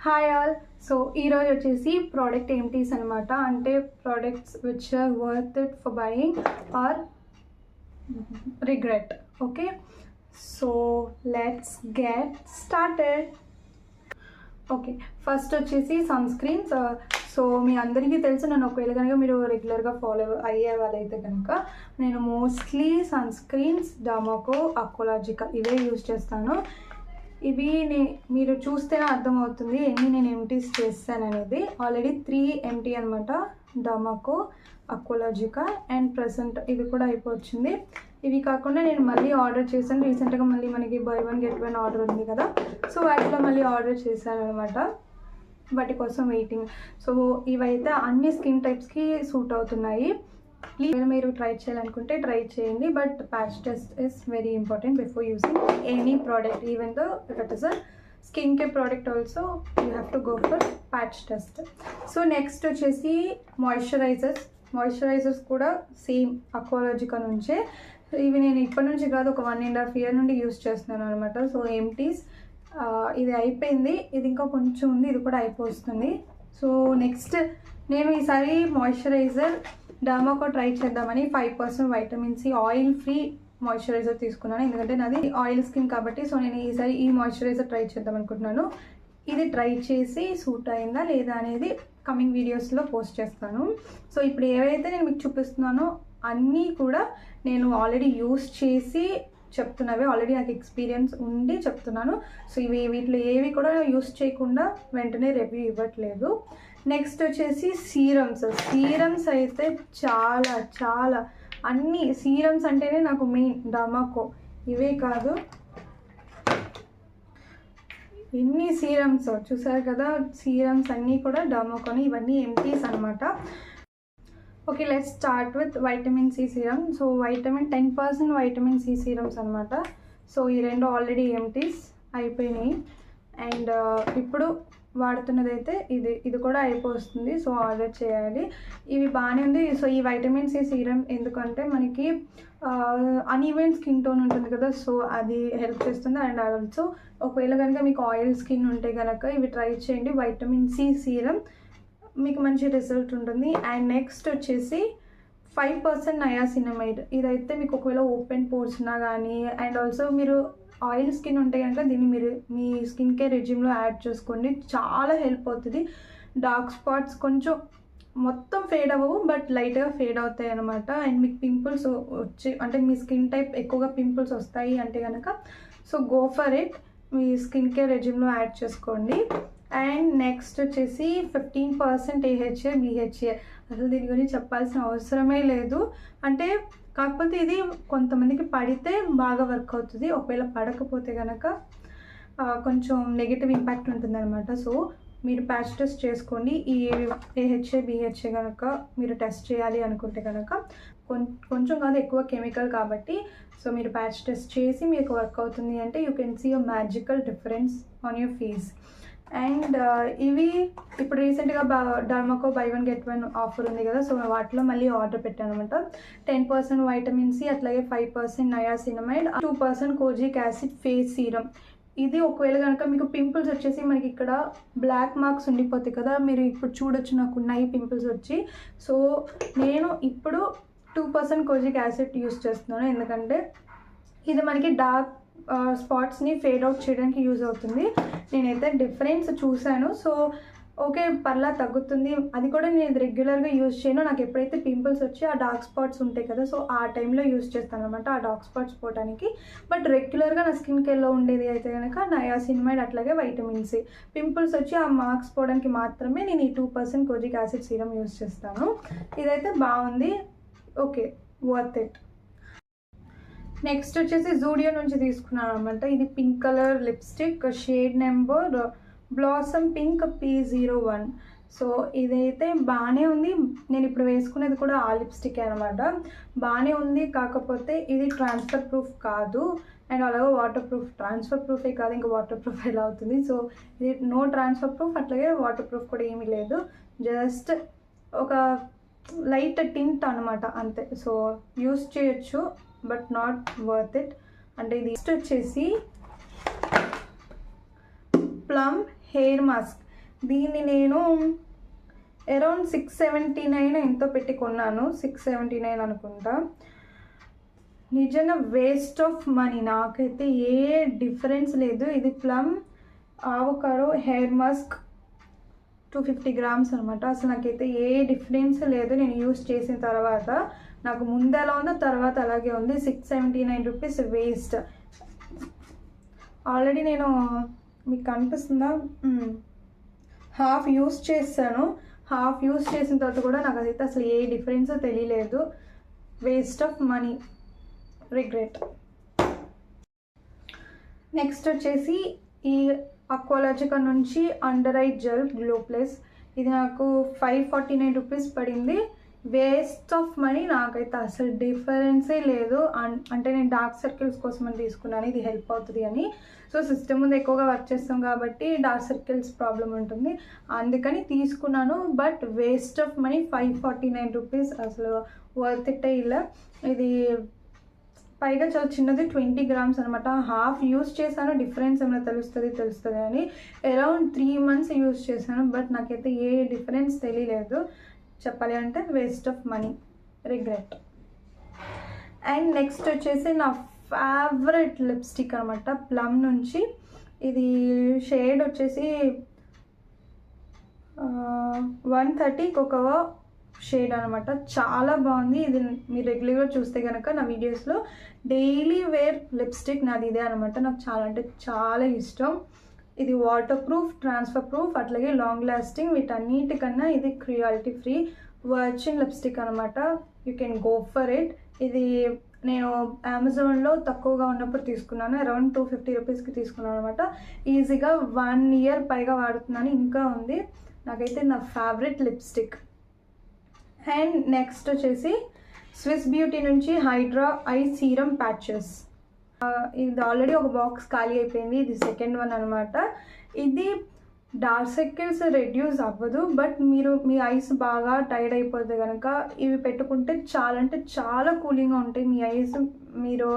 Hi all. So ఈరోజు వచ్చేసి product ఏంటీస్ అనమాట. అంటే products which are worth it for buying or regret. Okay, so let's get started. Okay, first వచ్చేసి sunscreens. So మీ అందరికీ తెలుసు, నన్ను ఒకవేళ కనుక మీరు రెగ్యులర్గా ఫాలో అయ్యే వాళ్ళైతే కనుక నేను మోస్ట్లీ సన్ స్క్రీన్స్ డర్మాకో, అక్వాలాజికా ఇవే యూజ్ చేస్తాను. ఇవి మీరు చూస్తేనే అర్థమవుతుంది ఎన్ని నేను ఎంటీస్ చేస్తాను అనేది. ఆల్రెడీ 3 ఎంటీ అనమాట, డర్మాకో, అక్వాలాజికా అండ్ ప్రెసెంట్ ఇది కూడా అయిపోయింది. ఇవి కాకుండా నేను మళ్ళీ ఆర్డర్ చేశాను రీసెంట్గా. మళ్ళీ మనకి బై 1 get 1 ఆర్డర్ ఉంది కదా, సో వాటిలో మళ్ళీ ఆర్డర్ చేశాను అనమాట. వాటి కోసం వెయిటింగ్. సో ఇవైతే అన్ని స్కిన్ టైప్స్కి సూట్ అవుతున్నాయి. ప్లీజ్ మీరు ట్రై చేయాలనుకుంటే ట్రై చేయండి, but patch test is very important before using any product. Even though if it is a skin care product also you have to go for patch test. So next వచ్చేసి moisturisers కూడా same అక్వాలాజికా నుంచే. ఇవి నేను ఇప్పటి నుంచి కాదు, ఒక 1.5 year నుండి యూజ్ చేస్తున్నాను అనమాట. సో ఎంటీస్ ఇది అయిపోయింది, ఇది ఇంకా కొంచెం ఉంది, ఇది కూడా అయిపోతుంది. సో నెక్స్ట్ నేను ఈసారి మాయిశ్చరైజర్ డర్మాకో ట్రై చేద్దామని 5% vitamin C oil free moisturiser తీసుకున్నాను. ఎందుకంటే నాది ఆయిల్ స్కిన్ కాబట్టి. సో నేను ఈసారి ఈ మాయిశ్చరైజర్ ట్రై చేద్దాం అనుకుంటున్నాను. ఇది ట్రై చేసి సూట్ అయిందా లేదా అనేది కమింగ్ వీడియోస్లో పోస్ట్ చేస్తాను. సో ఇప్పుడు ఏవైతే నేను మీకు చూపిస్తున్నానో అన్నీ కూడా నేను ఆల్రెడీ యూస్ చేసి చెప్తున్నవి, ఆల్రెడీ నాకు ఎక్స్పీరియన్స్ ఉండి చెప్తున్నాను. సో వీటిలో ఏవి కూడా యూస్ చేయకుండా వెంటనే రివ్యూ ఇవ్వట్లేదు. నెక్స్ట్ వచ్చేసి సీరమ్స్ అయితే చాలా అన్ని సీరమ్స్ అంటేనే నాకు మెయిన్. డర్మాకో ఇవే కాదు, ఎన్ని సీరమ్స్ చూసారు కదా, సీరమ్స్ అన్నీ కూడా డర్మాకోని. ఇవన్నీ ఎంటీస్ అనమాట. Okay, let's start with vitamin C serum. So 10% vitamin C serums అనమాట. సో ఈ రెండు ఆల్రెడీ ఎంటీస్ అయిపోయినాయి. అండ్ ఇప్పుడు వాడుతున్నదైతే ఇది కూడా అయిపోతుంది. సో ఆర్డర్ చేయాలి. ఇవి బాగానే ఉంది. సో ఈ వైటమిన్ సి సీరమ్ ఎందుకంటే మనకి అన్ఈవెన్ స్కిన్ టోన్ ఉంటుంది కదా, సో అది హెల్ప్ చేస్తుంది. అండ్ ఆల్సో ఒకవేళ కనుక మీకు ఆయిల్ స్కిన్ ఉంటే కనుక ఇవి ట్రై చేయండి. వైటమిన్ సి సీరమ్ మీకు మంచి రిజల్ట్ ఉంటుంది. అండ్ నెక్స్ట్ వచ్చేసి 5% నయాసినమైడ్. ఇదైతే మీకు ఒకవేళ ఓపెన్ పోర్స్ ఉన్నా కానీ, అండ్ ఆల్సో మీరు ఆయిల్ స్కిన్ ఉంటే కనుక దీన్ని మీరు మీ స్కిన్ కేర్ రెజ్యూమ్లో యాడ్ చేసుకోండి. చాలా హెల్ప్ అవుతుంది. డార్క్ స్పాట్స్ కొంచెం మొత్తం ఫేడ్ అవ్వవు, బట్ లైట్గా ఫేడ్ అవుతాయి అనమాట. అండ్ మీకు పింపుల్స్ అంటే మీ స్కిన్ టైప్ ఎక్కువగా పింపుల్స్ వస్తాయి అంటే కనుక సో గో ఫర్ ఇట్. మీ స్కిన్ కేర్ రెజ్యూమ్లో యాడ్ చేసుకోండి. అండ్ నెక్స్ట్ వచ్చేసి 15% AHA BHA. అసలు దీని గురించి చెప్పాల్సిన అవసరమే లేదు. అంటే కాకపోతే ఇది కొంతమందికి పడితే బాగా వర్క్ అవుతుంది, ఒకవేళ పడకపోతే కనుక కొంచెం నెగిటివ్ ఇంపాక్ట్ ఉంటుంది అనమాట. సో మీరు ప్యాచ్ టెస్ట్ చేసుకోండి. ఈ AHA BHA కనుక మీరు టెస్ట్ చేయాలి అనుకుంటే కనుక కొంచెం కాదు, ఎక్కువ కెమికల్ కాబట్టి. సో మీరు ప్యాచ్ టెస్ట్ చేసి మీకు వర్క్ అవుతుంది అంటే you can see a magical difference on your face. And ఇవి ఇప్పుడు రీసెంట్గా డర్మాకో బై 1 get 1 ఆఫర్ ఉంది కదా, సో వాటిలో మళ్ళీ ఆర్డర్ పెట్టాను అనమాట. 10% వైటమిన్ సి, అట్లాగే 5% niacinamide, 2% kojic acid face serum. ఇది ఒకవేళ కనుక మీకు పింపుల్స్ వచ్చేసి మనకి ఇక్కడ బ్లాక్ మార్క్స్ ఉండిపోతాయి కదా, మీరు ఇప్పుడు చూడొచ్చు నాకు ఉన్నాయి పింపుల్స్ వచ్చి. సో నేను ఇప్పుడు 2% కోజిక్ యాసిడ్ యూస్ చేస్తున్నాను. ఎందుకంటే ఇది మనకి డార్క్ స్పాట్స్ని ఫేడ్ అవుట్ చేయడానికి యూజ్ అవుతుంది. నేనైతే డిఫరెన్స్ చూశాను. సో ఓకే, పర్లా తగ్గుతుంది. అది కూడా నేను రెగ్యులర్గా యూజ్ చేయను. నాకు ఎప్పుడైతే పింపుల్స్ వచ్చి ఆ డార్క్ స్పాట్స్ ఉంటాయి కదా, సో ఆ టైంలో యూజ్ చేస్తాను అనమాట ఆ డార్క్ స్పాట్స్ పోవడానికి. బట్ రెగ్యులర్గా నా స్కిన్ కేర్లో ఉండేది అయితే కనుక నయాసినమైడ్, అట్లాగే వైటమిన్ సి. పింపుల్స్ వచ్చి ఆ మార్క్స్ పోవడానికి మాత్రమే నేను ఈ 2% కోజిక్ యాసిడ్ సీరం యూజ్ చేస్తాను. ఇదైతే బాగుంది, ఓకే, వర్త్ ఇట్. నెక్స్ట్ వచ్చేసి జూడియో నుంచి తీసుకున్నాను అనమాట. ఇది pink colour lipstick, shade number blossom pink P01. So ఇదైతే బాగానే ఉంది. నేను ఇప్పుడు వేసుకునేది కూడా ఆ లిప్స్టిక్ అనమాట. బాగానే ఉంది, కాకపోతే ఇది ట్రాన్స్ఫర్ ప్రూఫ్ కాదు. అండ్ అలాగే వాటర్ ప్రూఫ్, ట్రాన్స్ఫర్ ప్రూఫే కాదు, ఇంకా వాటర్ ప్రూఫ్ ఎలా అవుతుంది. సో ఇది నో ట్రాన్స్ఫర్ ప్రూఫ్, అట్లాగే వాటర్ ప్రూఫ్ కూడా ఏమీ లేదు. జస్ట్ ఒక లైట్ టింట్ అనమాట అంతే. సో యూస్ చేయొచ్చు, బట్ నాట్ వర్త్ ఇట్. అంటే ఇది నెక్స్ట్ వచ్చేసి ప్లమ్ హెయిర్ మాస్క్. దీన్ని నేను అరౌండ్ 679 ఎంతో పెట్టి కొన్నాను, 679 అనుకుంటా. నిజంగా వేస్ట్ ఆఫ్ మనీ, నాకైతే ఏ డిఫరెన్స్ లేదు. ఇది plum avocado hair mask 250 grams అనమాట. అసలు నాకైతే ఏ డిఫరెన్స్ లేదు నేను యూస్ చేసిన తర్వాత. నాకు ముందు ఎలా ఉందో తర్వాత అలాగే ఉంది. 679 రూపీస్ వేస్ట్. ఆల్రెడీ నేను, మీకు కనిపిస్తుందా, హాఫ్ యూస్ చేశాను. హాఫ్ యూస్ చేసిన తర్వాత కూడా నాకు అదైతే అసలు ఏ డిఫరెన్స్ తెలియలేదు. Waste of money, regret. Next వచ్చేసి ఈ అక్వాలాజికా నుంచి under eye gel glow plus. ఇది నాకు 549 రూపీస్ పడింది. వేస్ట్ ఆఫ్ మనీ, నాకైతే అసలు డిఫరెన్సే లేదు. అంటే నేను డార్క్ సర్కిల్స్ కోసం అని తీసుకున్నాను, ఇది హెల్ప్ అవుతుంది అని. సో సిస్టమ్ ముందు ఎక్కువగా వర్క్ చేస్తాం కాబట్టి డార్క్ సర్కిల్స్ ప్రాబ్లం ఉంటుంది, అందుకని తీసుకున్నాను. But waste of money, 549 rupees, అసలు వర్త్ ఇట్ ఇలా. ఇది పైగా చాలా చిన్నది, 20 గ్రామ్స్ అనమాట. హాఫ్ యూస్ చేశాను, డిఫరెన్స్ ఏమైనా తెలుస్తుంది అని. అరౌండ్ 3 మంత్స్ యూస్ చేశాను, బట్ నాకైతే ఏ డిఫరెన్స్ తెలియలేదు. చెప్పాలి అంటే waste of money, regret. And next వచ్చేసి నా ఫేవరెట్ లిప్స్టిక్ అనమాట, ప్లమ్ నుంచి. ఇది షేడ్ వచ్చేసి 130 కోకోవా షేడ్ అనమాట. చాలా బాగుంది. ఇది మీరు రెగ్యులర్గా చూస్తే కనుక నా వీడియోస్లో డైలీ వేర్ లిప్స్టిక్ నాది ఇదే అనమాట. నాకు చాలా అంటే చాలా ఇష్టం. ఇది వాటర్ ప్రూఫ్, ట్రాన్స్ఫర్ ప్రూఫ్, అట్లాగే లాంగ్ లాస్టింగ్. వీటన్నిటికన్నా ఇది క్రుయాలిటీ ఫ్రీ వర్జిన్ లిప్స్టిక్ అనమాట. You can go for it. ఇది నేను అమెజాన్లో తక్కువగా ఉన్నప్పుడు తీసుకున్నాను, అరౌండ్ 250 రూపీస్కి తీసుకున్నాను అనమాట. ఈజీగా 1 ఇయర్ పైగా వాడుతున్నాను, ఇంకా ఉంది. నాకైతే నా ఫేవరెట్ లిప్స్టిక్. అండ్ నెక్స్ట్ వచ్చేసి స్విస్ బ్యూటీ నుంచి హైడ్రా ఐ సీరం ప్యాచెస్. ఇది ఆల్రెడీ ఒక బాక్స్ ఖాళీ అయిపోయింది, ఇది సెకండ్ వన్ అనమాట. ఇది డార్క్ సర్కిల్స్ రెడ్యూస్ అవ్వదు, బట్ మీరు మీ ఐస్ బాగా టైర్డ్ అయిపోతే కనుక ఇవి పెట్టుకుంటే చాలా అంటే చాలా కూలింగ్గా ఉంటాయి మీ ఐస్. మీరు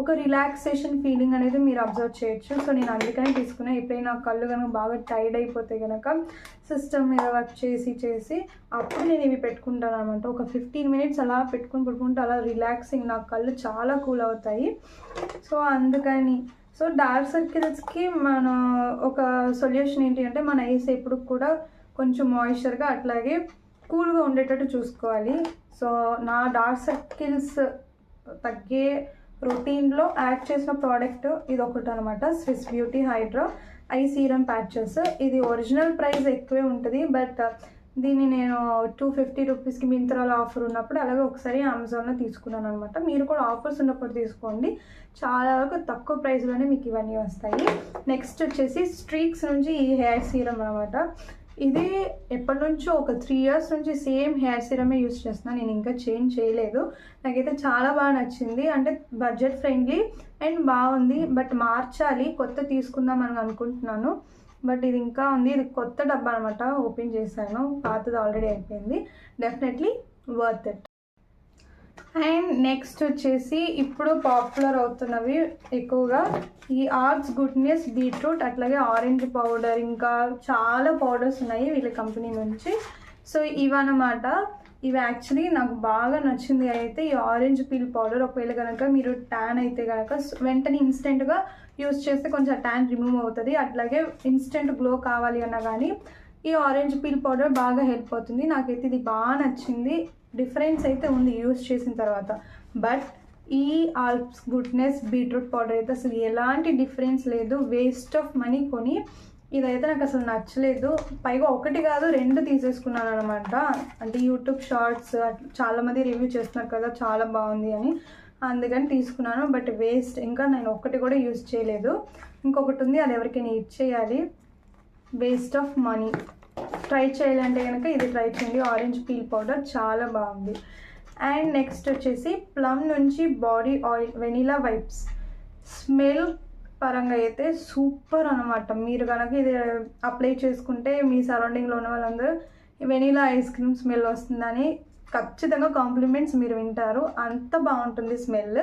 ఒక రిలాక్సేషన్ ఫీలింగ్ అనేది మీరు అబ్జర్వ్ చేయొచ్చు. సో నేను అందుకనే తీసుకున్నాను. ఎప్పుడైనా కళ్ళు కనుక బాగా టైర్డ్ అయిపోతే కనుక సిస్టమ్ మీద వర్క్ చేసి అప్పుడు నేను ఇవి పెట్టుకుంటాను అనమాట. ఒక 15 మినిట్స్ అలా పడుకుంటే అలా రిలాక్సింగ్, నా కళ్ళు చాలా కూల్ అవుతాయి. సో అందుకని సో డార్క్ సర్కిల్స్కి మన ఒక సొల్యూషన్ ఏంటి అంటే, మన ఐస్ ఎప్పుడు కూడా కొంచెం మాయిశ్చర్గా అట్లాగే కూల్గా ఉండేటట్టు చూసుకోవాలి. సో నా డార్క్ సర్కిల్స్ తగ్గే రొటీన్లో యాడ్ చేసిన ప్రోడక్ట్ ఇది ఒకటి అనమాట, Swiss Beauty hydra eye serum patches. ఇది ఒరిజినల్ ప్రైస్ ఎక్కువే ఉంటుంది, బట్ దీన్ని నేను 250 రూపీస్కి మింత్రాలో ఆఫర్ ఉన్నప్పుడు, అలాగే ఒకసారి అమెజాన్లో తీసుకున్నాను అనమాట. మీరు కూడా ఆఫర్స్ ఉన్నప్పుడు తీసుకోండి, చాలా వరకు తక్కువ ప్రైస్లోనే మీకు ఇవన్నీ వస్తాయి. నెక్స్ట్ వచ్చేసి స్ట్రీక్స్ నుంచి ఈ హెయిర్ సీరం అనమాట. ఇది ఎప్పటి నుంచో ఒక 3 ఇయర్స్ నుంచి సేమ్ హెయిర్ సీరమే యూస్ చేస్తున్నాను, నేను ఇంకా చేంజ్ చేయలేదు. నాకైతే చాలా బాగా నచ్చింది, అంటే బడ్జెట్ ఫ్రెండ్లీ అండ్ బాగుంది. బట్ మార్చాలి, కొత్త తీసుకుందాం అని అనుకుంటున్నాను. బట్ ఇది ఇంకా ఉంది, ఇది కొత్త డబ్బా అనమాట. ఓపెన్ చేశాను, పాతది ఆల్రెడీ అయిపోయింది. Definitely worth it. And next వచ్చేసి ఇప్పుడు పాపులర్ అవుతున్నవి ఎక్కువగా ఈ ఆర్ట్స్ గుడ్నెస్ బీట్రూట్, అట్లాగే ఆరెంజ్ పౌడర్, ఇంకా చాలా పౌడర్స్ ఉన్నాయి వీళ్ళ కంపెనీ నుంచి. సో ఇవన్నమాట. ఇవి యాక్చువల్లీ నాకు బాగా నచ్చింది అయితే ఈ ఆరెంజ్ పీల్ పౌడర్. ఒకవేళ కనుక మీరు ట్యాన్ అయితే కనుక వెంటనే ఇన్స్టెంట్గా యూస్ చేస్తే కొంచెం ట్యాన్ రిమూవ్ అవుతుంది. అట్లాగే ఇన్స్టెంట్ గ్లో కావాలి అన్నా కానీ ఈ ఆరెంజ్ పీల్ పౌడర్ బాగా హెల్ప్ అవుతుంది. నాకైతే ఇది బాగా నచ్చింది. డిఫరెన్స్ అయితే ఉంది యూస్ చేసిన తర్వాత, బట్ ఈ ఆర్ట్స్ గుడ్నెస్ బీట్రూట్ పౌడర్ అయితే అసలు ఎలాంటి డిఫరెన్స్ లేదు. వేస్ట్ ఆఫ్ మనీ కొని ఇదైతే నాకు అసలు నచ్చలేదు. పైగా ఒకటి కాదు 2 తీసేసుకున్నాను అనమాట. అంటే యూట్యూబ్ షార్ట్స్ చాలామంది రివ్యూ చేస్తున్నారు కదా చాలా బాగుంది అని, అందుకని తీసుకున్నాను. బట్ వేస్ట్, ఇంకా నేను ఒకటి కూడా యూజ్ చేయలేదు. ఇంకొకటి ఉంది, అది ఎవరికైనా ఇచ్చేయాలి. Waste of money. ట్రై చేయాలంటే కనుక ఇది ట్రై చేయండి, ఆరెంజ్ పీల్ పౌడర్ చాలా బాగుంది. అండ్ నెక్స్ట్ వచ్చేసి ప్లమ్ నుంచి body oil vanilla wipes. Smell పరంగా అయితే సూపర్ అనమాట. మీరు కనుక ఇది అప్లై చేసుకుంటే మీ సరౌండింగ్లో ఉన్న వాళ్ళందరూ వెనిలా ఐస్ క్రీమ్ స్మెల్ వస్తుందని ఖచ్చితంగా కాంప్లిమెంట్స్ మీరు వింటారు, అంత బాగుంటుంది స్మెల్.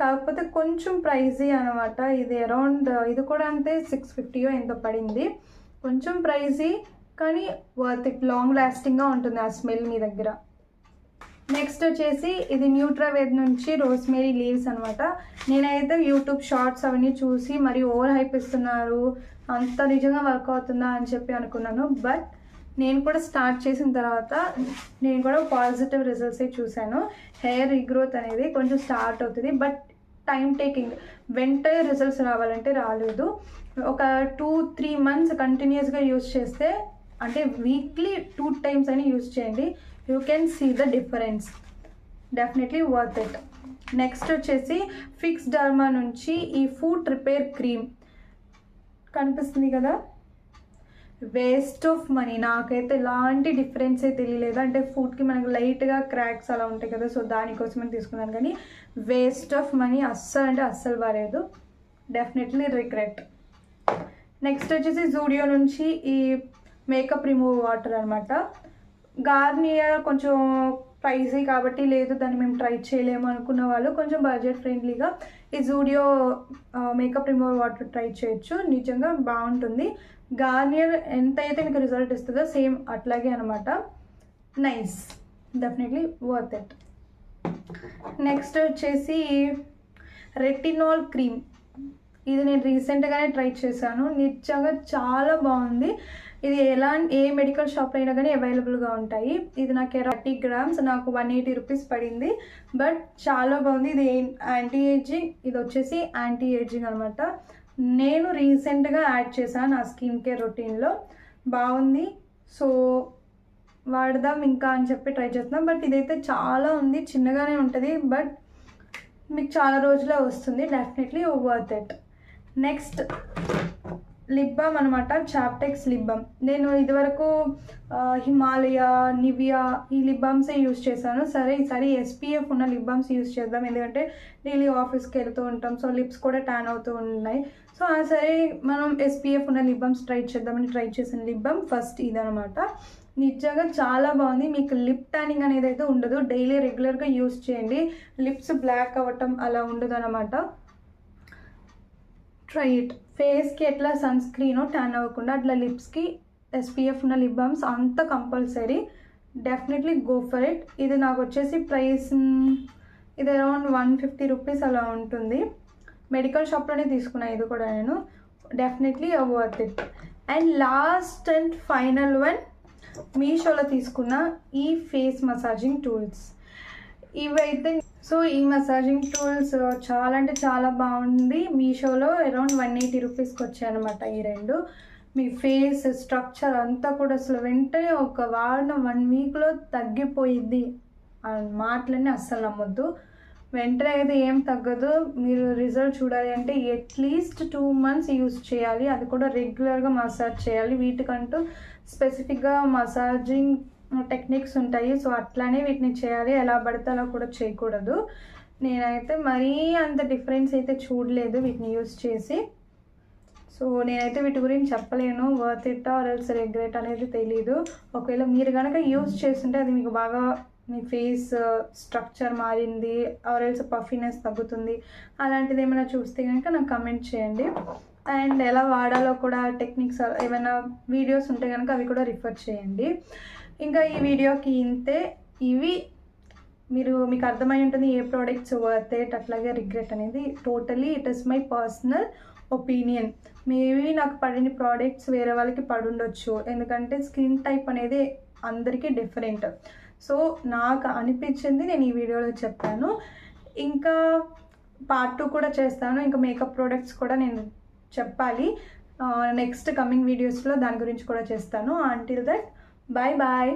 కాకపోతే కొంచెం ప్రైజీ అనమాట. ఇది అరౌండ్, ఇది కూడా అంతే 650 ఎంతో పడింది. కొంచెం ప్రైజీ, కానీ వర్త్ ఇట్, లాంగ్ లాస్టింగ్గా ఉంటుంది ఆ స్మెల్ మీ దగ్గర. నెక్స్ట్ వచ్చేసి ఇది న్యూట్రావేద్ నుంచి రోస్మేరీ లీవ్స్ అనమాట. నేనైతే యూట్యూబ్ షార్ట్స్ అవన్నీ చూసి మరి ఓవర్ హైప్ ఇస్తున్నారు, అంత నిజంగా వర్క్ అవుతుందా అని చెప్పి అనుకున్నాను. బట్ నేను కూడా స్టార్ట్ చేసిన తర్వాత నేను కూడా పాజిటివ్ రిజల్ట్సే చూశాను. హెయిర్ రీగ్రోత్ అనేది కొంచెం స్టార్ట్ అవుతుంది, బట్ టైం టేకింగ్. వెంటనే రిజల్ట్స్ రావాలంటే రాలేదు. ఒక 2-3 months కంటిన్యూస్గా యూస్ చేస్తే, అంటే వీక్లీ 2 times అని యూస్ చేయండి, you can see the difference. Definitely worth it. Next వచ్చేసి ఫిక్స్ డర్మా నుంచి ఈ ఫుట్ రిపేర్ క్రీమ్ కనిపిస్తుంది కదా, వేస్ట్ ఆఫ్ మనీ. నాకైతే ఎలాంటి డిఫరెన్సే తెలియలేదు. అంటే ఫుడ్కి మనకు లైట్గా క్రాక్స్ అలా ఉంటాయి కదా, సో దానికోసమని తీసుకున్నాను, కానీ వేస్ట్ ఆఫ్ మనీ. అస్సలు అంటే అస్సలు బాగాలేదు. Definitely regret. నెక్స్ట్ వచ్చేసి జూడియో నుంచి ఈ మేకప్ రిమూవ్ వాటర్ అనమాట. గార్నియర్ కొంచెం ప్రైజీ కాబట్టి లేదు దాన్ని మేము ట్రై చేయలేము అనుకున్న వాళ్ళు కొంచెం బడ్జెట్ ఫ్రెండ్లీగా ఈ Zudio makeup remover water try చేయొచ్చు. నిజంగా బాగుంటుంది. గార్నియర్ ఎంత అయితే మీకు రిజల్ట్ ఇస్తుందో సేమ్ అట్లాగే అనమాట. Nice, definitely worth it. Next వచ్చేసి రెటినాల్ క్రీమ్. ఇది నేను రీసెంట్గానే ట్రై చేశాను, నిజంగా చాలా బాగుంది. ఇది ఏ మెడికల్ షాప్లో అయినా కానీ అవైలబుల్గా ఉంటాయి. ఇది నాకు 30 grams, నాకు 180 rupees పడింది. బట్ చాలా బాగుంది. ఇది యాంటీ ఏజింగ్, ఇది వచ్చేసి యాంటీ ఏజింగ్ అనమాట. నేను రీసెంట్గా యాడ్ చేశాను నా స్కిన్ కేర్ రొటీన్లో, బాగుంది. సో వాడదాం ఇంకా అని చెప్పి ట్రై చేస్తున్నాం. బట్ ఇదైతే చాలా ఉంది, చిన్నగానే ఉంటుంది, బట్ మీకు చాలా రోజులే వస్తుంది. Definitely worth it. Next lip balm అనమాట, చాప్టెక్స్ లిప్ బామ్. నేను ఇదివరకు హిమాలయ, నివియా ఈ లిప్ బామ్సే యూస్ చేశాను. సరే ఈసారి SPF ఉన్న లిప్ బామ్స్ యూస్ చేద్దాం, ఎందుకంటే డైలీ ఆఫీస్కి వెళ్తూ ఉంటాం, సో లిప్స్ కూడా ట్యాన్ అవుతూ ఉన్నాయి. సో సరే మనం SPF ఉన్న లిప్ బామ్స్ ట్రై చేద్దామని ట్రై చేసిన లిప్ బామ్ ఫస్ట్ ఇదనమాట. నిజంగా చాలా బాగుంది. మీకు లిప్ ట్యానింగ్ అనేది అయితే ఉండదు. డైలీ రెగ్యులర్గా యూస్ చేయండి, లిప్స్ బ్లాక్ అవ్వటం అలా ఉండదు అనమాట. Try it. ఫేస్కి ఎట్లా సన్ స్క్రీన్ ట్యాన్ అవ్వకుండా అట్లా లిప్స్కి SPF ఉన్న లిప్ బామ్స్ అంత compulsory. Definitely go for it. ఇది నాకు వచ్చేసి ప్రైస్ ఇది అరౌండ్ 150 rupees అలా ఉంటుంది. మెడికల్ షాప్లోనే తీసుకున్నా ఇది కూడా నేను. Definitely worth it. And last and final one, మీషోలో తీసుకున్న ఈ ఫేస్ మసాజింగ్ టూల్స్. ఇవైతే సో ఈ మసాజింగ్ టూల్స్ చాలా అంటే చాలా బాగుంది. మీషోలో అరౌండ్ 180 రూపీస్కి వచ్చాయన్నమాట ఈ రెండు. మీ ఫేస్ స్ట్రక్చర్ అంతా కూడా అసలు వెంటనే ఒక వాడిన 1 వీక్లో తగ్గిపోయింది. ఆ మాటలన్నీ అస్సలు నమ్మొద్దు. వెంటనే అయితే ఏం తగ్గదు. మీరు రిజల్ట్ చూడాలి అంటే అట్లీస్ట్ 2 months యూస్ చేయాలి, అది కూడా రెగ్యులర్గా మసాజ్ చేయాలి. వీటికంటూ స్పెసిఫిక్గా మసాజింగ్ టెక్నిక్స్ ఉంటాయి, సో అట్లానే వీటిని చేయాలి, ఎలా పడితే అలా కూడా చేయకూడదు. నేనైతే మరీ అంత డిఫరెన్స్ అయితే చూడలేదు వీటిని యూస్ చేసి. సో నేనైతే వీటి గురించి చెప్పలేను, worth it or else regret అనేది తెలీదు. ఒకవేళ మీరు కనుక యూస్ చేస్తుంటే అది మీకు బాగా మీ ఫేస్ స్ట్రక్చర్ మారింది ఆర్ ఎల్స్ పఫీనెస్ తగ్గుతుంది అలాంటిది ఏమైనా చూస్తే కనుక నాకు కమెంట్ చేయండి. అండ్ ఎలా వాడాలో కూడా టెక్నిక్స్ ఏమైనా వీడియోస్ ఉంటే కనుక అవి కూడా రిఫర్ చేయండి. ఇంకా ఈ వీడియోకి ఇంతే. ఇవి మీకు అర్థమై ఉంటుంది ఏ ప్రోడక్ట్స్ వర్త్ ఇట్ అట్లాగే రిగ్రెట్ అనేది. Totally it is my personal opinion. Maybe నాకు పడిన ప్రోడక్ట్స్ వేరే వాళ్ళకి పడుండొచ్చు, ఎందుకంటే స్కిన్ టైప్ అనేది అందరికీ డిఫరెంట్. సో నాకు అనిపించింది నేను ఈ వీడియోలో చెప్పాను. ఇంకా part 2 కూడా చేస్తాను. ఇంకా మేకప్ ప్రోడక్ట్స్ కూడా నేను చెప్పాలి, నెక్స్ట్ కమింగ్ వీడియోస్లో దాని గురించి కూడా చేస్తాను. Until that, bye bye.